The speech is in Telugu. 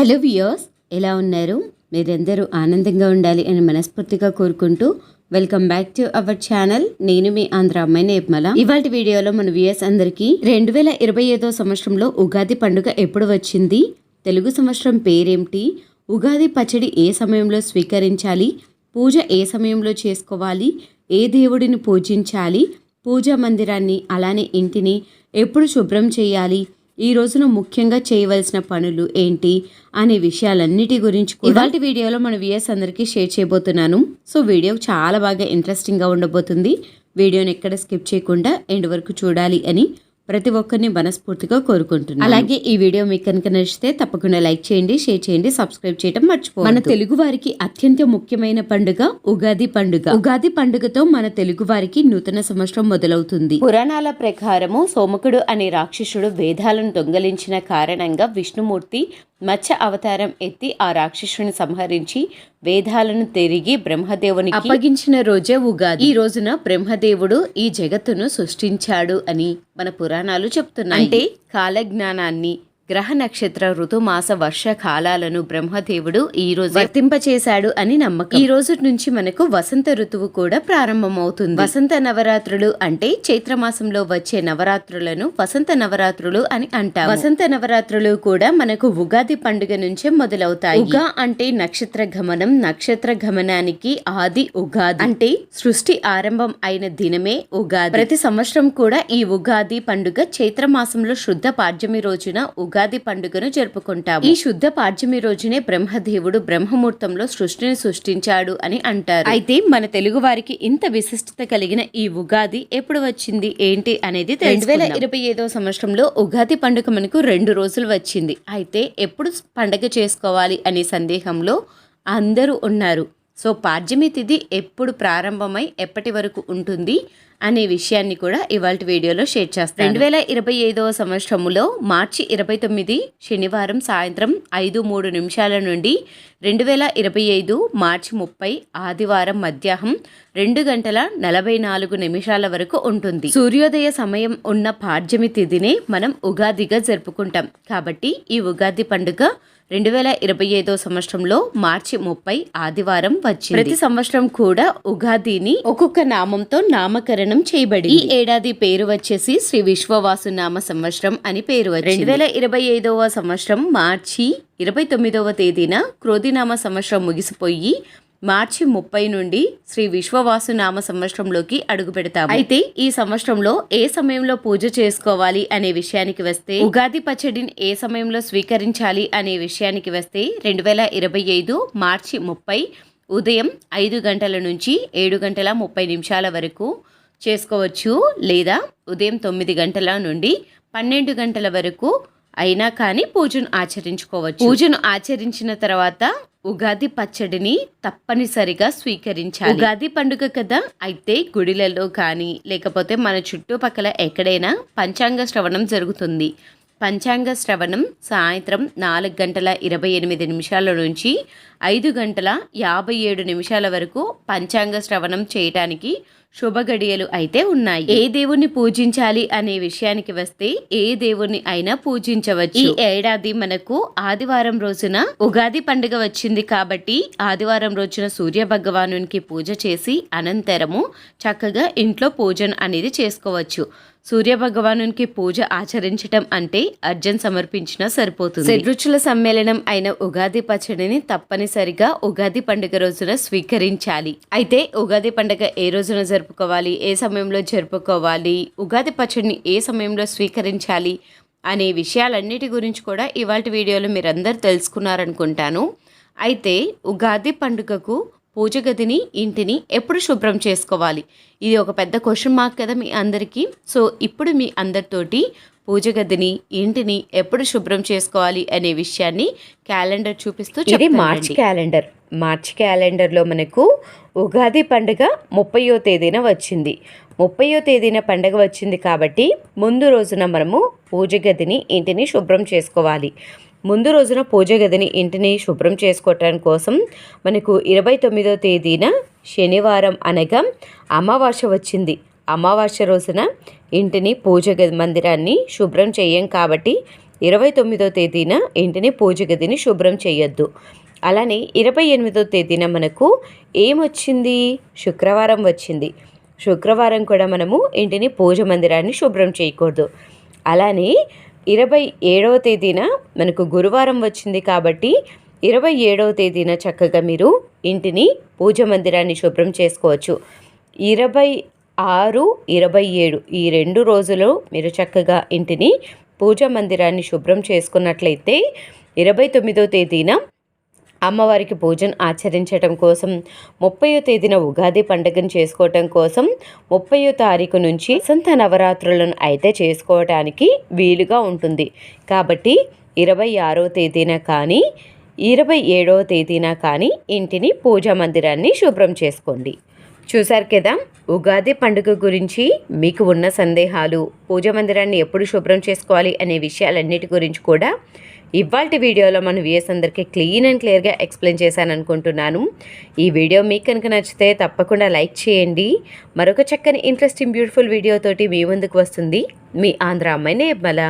హలో వ్యూయర్స్, ఎలా ఉన్నారు? మీరందరూ ఆనందంగా ఉండాలి అని మనస్ఫూర్తిగా కోరుకుంటూ welcome back to our channel. నేను మీ ఆంధ్ర అమ్మాయి నిర్మల. ఇవాళ వీడియోలో మన వ్యూయర్స్ అందరికీ 2025 సంవత్సరంలో ఉగాది పండుగ ఎప్పుడు వచ్చింది, తెలుగు సంవత్సరం పేరేమిటి, ఉగాది పచ్చడి ఏ సమయంలో స్వీకరించాలి, పూజ ఏ సమయంలో చేసుకోవాలి, ఏ దేవుడిని పూజించాలి, పూజా మందిరాన్ని అలానే ఇంటిని ఎప్పుడు శుభ్రం చేయాలి, ఈ రోజున ముఖ్యంగా చేయవలసిన పనులు ఏంటి అనే విషయాలన్నిటి గురించి ఇవాళ వీడియోలో మన వ్యూయర్స్ అందరికీ షేర్ చేయబోతున్నాను. సో వీడియో చాలా బాగా ఇంట్రెస్టింగ్గా ఉండబోతుంది. వీడియోని ఎక్కడ స్కిప్ చేయకుండా ఎండ్ వరకు చూడాలి అని ప్రతి ఒక్కరిని మనస్ఫూర్తిగా కోరుకుంటున్నాను. అలాగే ఈ వీడియో మీకు కనుక నచ్చితే తప్పకుండా లైక్ చేయండి, షేర్ చేయండి, సబ్స్క్రైబ్ చేయడం మర్చిపోవద్దు. మన తెలుగు వారికి అత్యంత ముఖ్యమైన పండుగ ఉగాది పండుగ. ఉగాది పండుగతో మన తెలుగు వారికి నూతన సంవత్సరం మొదలవుతుంది. పురాణాల ప్రకారము సోమకుడు అనే రాక్షసుడు వేదాలను దొంగలించిన కారణంగా విష్ణుమూర్తి మత్స్య అవతారం ఎత్తి ఆ రాక్షసుని సంహరించి వేదాలను తిరిగి బ్రహ్మదేవునికి అప్పగించిన రోజే ఉగాది. ఈ రోజున బ్రహ్మదేవుడు ఈ జగత్తును సృష్టించాడు అని మన పురాణాలు చెప్తున్నాయి. అంటే కాలజ్ఞానాన్ని, గ్రహ నక్షత్ర ఋతుమాస వర్ష కాలాలను బ్రహ్మదేవుడు ఈ రోజు వర్తింపచేశాడు అని నమ్మకం. ఈ రోజు నుంచి మనకు వసంత ఋతువు కూడా ప్రారంభమవుతుంది. వసంత నవరాత్రులు అంటే చైత్రమాసంలో వచ్చే నవరాత్రులను వసంత నవరాత్రులు అని అంటారు. వసంత నవరాత్రులు కూడా మనకు ఉగాది పండుగ నుంచే మొదలవుతాయి. ఉగా అంటే నక్షత్ర గమనం, నక్షత్ర గమనానికి ఆది ఉగాది అంటే సృష్టి ఆరంభం అయిన దినమే ఉగాది. ప్రతి సంవత్సరం కూడా ఈ ఉగాది పండుగ చైత్రమాసంలో శుద్ధ పాడ్యమి రోజున ఉగాది పండుగను జరుపుకుంటాము. ఈ శుద్ధ పాడ్యమి రోజునే బ్రహ్మదేవుడు బ్రహ్మముహూర్తంలో సృష్టిని సృష్టించాడు అని అంటారు. అయితే మన తెలుగు వారికి ఇంత విశిష్టత కలిగిన ఈ ఉగాది ఎప్పుడు వచ్చింది ఏంటి అనేది 2025 సంవత్సరంలో ఉగాది పండుగ మనకు 2 రోజులు వచ్చింది. అయితే ఎప్పుడు పండుగ చేసుకోవాలి అనే సందేహంలో అందరూ ఉన్నారు. సో పాడ్యమి తిథి ఎప్పుడు ప్రారంభమై ఎప్పటి వరకు ఉంటుంది అనే విషయాన్ని కూడా ఇవాళ వీడియోలో షేర్ చేస్తాను. 2025 సంవత్సరంలో మార్చి 29 శనివారం సాయంత్రం 5:03 నుండి 2025 మార్చి 30 ఆదివారం మధ్యాహ్నం 2:44 వరకు ఉంటుంది. సూర్యోదయ సమయం ఉన్న పాడ్యమి తిథినే మనం ఉగాదిగా జరుపుకుంటాం. కాబట్టి ఈ ఉగాది పండుగ 2025 సంవత్సరంలో మార్చి 30 ఆదివారం వచ్చింది. ప్రతి సంవత్సరం కూడా ఉగాదిని ఒక్కొక్క నామంతో నామకరణం చేయబడి ఈ ఏడాది పేరు వచ్చేసి శ్రీ విశ్వవాసు నామ సంవత్సరం అని పేరు వచ్చింది. 2025 సంవత్సరం మార్చి 29వ తేదీన క్రోధినామ సంవత్సరం ముగిసిపోయి మార్చి 30 నుండి శ్రీ విశ్వవాసు నామ సంవత్సరంలోకి అడుగు పెడతాము. అయితే ఈ సంవత్సరంలో ఏ సమయంలో పూజ చేసుకోవాలి అనే విషయానికి వస్తే, ఉగాది పచ్చడిని ఏ సమయంలో స్వీకరించాలి అనే విషయానికి వస్తే 2025 మార్చి 30 ఉదయం 5 గంటల నుంచి 7:30 వరకు చేసుకోవచ్చు. లేదా ఉదయం 9 గంటల నుండి 12 గంటల వరకు అయినా కానీ పూజను ఆచరించుకోవచ్చు. పూజను ఆచరించిన తర్వాత ఉగాది పచ్చడిని తప్పనిసరిగా స్వీకరించాలి. ఉగాది పండుగ కదా, అయితే గుడిలలో కానీ లేకపోతే మన చుట్టుపక్కల ఎక్కడైనా పంచాంగ శ్రవణం జరుగుతుంది. పంచాంగ శ్రవణం సాయంత్రం 4:28 నుంచి 5:57 వరకు పంచాంగ శ్రవణం చేయటానికి శుభ గడియలు అయితే ఉన్నాయి. ఏ దేవుణ్ణి పూజించాలి అనే విషయానికి వస్తే ఏ దేవుణ్ణి అయినా పూజించవచ్చు. ఈ ఏడాది మనకు ఆదివారం రోజున ఉగాది పండుగ వచ్చింది కాబట్టి ఆదివారం రోజున సూర్య భగవానునికి పూజ చేసి అనంతరము చక్కగా ఇంట్లో పూజను అనేది చేసుకోవచ్చు. సూర్య భగవానునికి పూజ ఆచరించటం అంటే అర్జన్ సమర్పించినా సరిపోతుంది. షడ్రుచుల సమ్మేళనం అయిన ఉగాది పచ్చడిని తప్పనిసరిగా ఉగాది పండుగ రోజున స్వీకరించాలి. అయితే ఉగాది పండుగ ఏ రోజున జరుపుకోవాలి, ఏ సమయంలో జరుపుకోవాలి, ఉగాది పచ్చడిని ఏ సమయంలో స్వీకరించాలి అనే విషయాలన్నిటి గురించి కూడా ఇవాళ వీడియోలో మీరందరూ తెలుసుకున్నారనుకుంటాను. అయితే ఉగాది పండుగకు పూజ గదిని, ఇంటిని ఎప్పుడు శుభ్రం చేసుకోవాలి, ఇది ఒక పెద్ద క్వశ్చన్ మార్క్ కదా మీ అందరికీ. సో ఇప్పుడు మీ అందరితోటి పూజ గదిని, ఇంటిని ఎప్పుడు శుభ్రం చేసుకోవాలి అనే విషయాన్ని క్యాలెండర్ చూపిస్తూ ఇది మార్చ్ క్యాలెండర్. మార్చ్ క్యాలెండర్లో మనకు ఉగాది పండుగ 30వ తేదీన వచ్చింది. 30వ తేదీన పండుగ వచ్చింది కాబట్టి ముందు రోజున మనము పూజ గదిని, ఇంటిని శుభ్రం చేసుకోవాలి. ముందు రోజున పూజ గదిని, ఇంటిని శుభ్రం చేసుకోవటం కోసం మనకు 29వ తేదీన శనివారం అనగా అమావాస్య వచ్చింది. అమావాస్య రోజున ఇంటిని, పూజ గది మందిరాన్ని శుభ్రం చేయం కాబట్టి 29వ తేదీన ఇంటిని పూజ గదిని శుభ్రం చేయొద్దు. అలానే 28వ తేదీన మనకు ఏమొచ్చింది, శుక్రవారం వచ్చింది. శుక్రవారం కూడా మనము ఇంటిని పూజ మందిరాన్ని శుభ్రం చేయకూడదు. అలానే 27వ తేదీన మనకు గురువారం వచ్చింది కాబట్టి 27వ తేదీన చక్కగా మీరు ఇంటిని పూజ మందిరాన్ని శుభ్రం చేసుకోవచ్చు. 26, 27 ఈ 2 రోజులు మీరు చక్కగా ఇంటిని పూజ మందిరాన్ని శుభ్రం చేసుకున్నట్లయితే 29వ తేదీన అమ్మవారికి పూజను ఆచరించడం కోసం, 30వ తేదీన ఉగాది పండుగను చేసుకోవటం కోసం, 30వ తారీఖు నుంచి వసంత నవరాత్రులను అయితే చేసుకోవటానికి వీలుగా ఉంటుంది. కాబట్టి 26వ తేదీన కానీ 27వ తేదీన కానీ ఇంటిని పూజా మందిరాన్ని శుభ్రం చేసుకోండి. చూశారు కదా, ఉగాది పండుగ గురించి మీకు ఉన్న సందేహాలు, పూజా మందిరాన్ని ఎప్పుడు శుభ్రం చేసుకోవాలి అనే విషయాలన్నిటి గురించి కూడా ఇవాల్టి వీడియోలో మన వ్యూయర్స్ అందరికీ క్లీన్ అండ్ క్లియర్గా ఎక్స్ప్లెయిన్ చేశాను అనుకుంటున్నాను. ఈ వీడియో మీకు కనుక నచ్చితే తప్పకుండా లైక్ చేయండి. మరొక చక్కని ఇంట్రెస్టింగ్ బ్యూటిఫుల్ వీడియోతోటి మీ ముందుకు వస్తుంది మీ ఆంధ్ర అమ్మాయి నిర్మల.